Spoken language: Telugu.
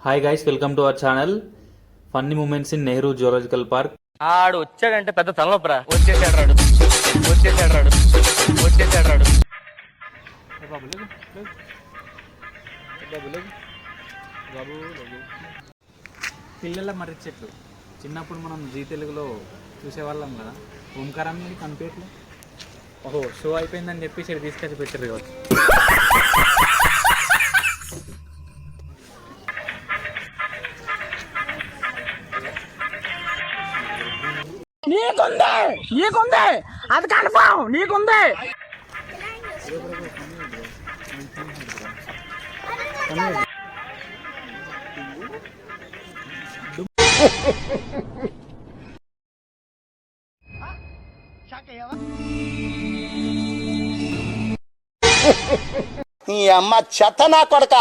Hi guys, welcome to our channel funny moments in Nehru zoological park. ఆడు వచ్చాడంటే పెద్ద తలనొప్పరా. వచ్చేసాడు రాడు, వచ్చేసాడు రాడు, వచ్చేసాడు రాడు. పిల్లల మర్రి చెట్లు చిన్నప్పుడు మనం జీ తెలుగులో చూసేవాళ్ళం కదా, ఓంకారం కనిపించట్లు. ఓహో, షో అయిపోయిందని చెప్పి ఇక్కడ తీసుకొచ్చి పెట్టారు కావచ్చు. నీకుంది అది కన్ఫర్మ్, నీకుంది. ఈ అమ్మ చెత్త నా కొడక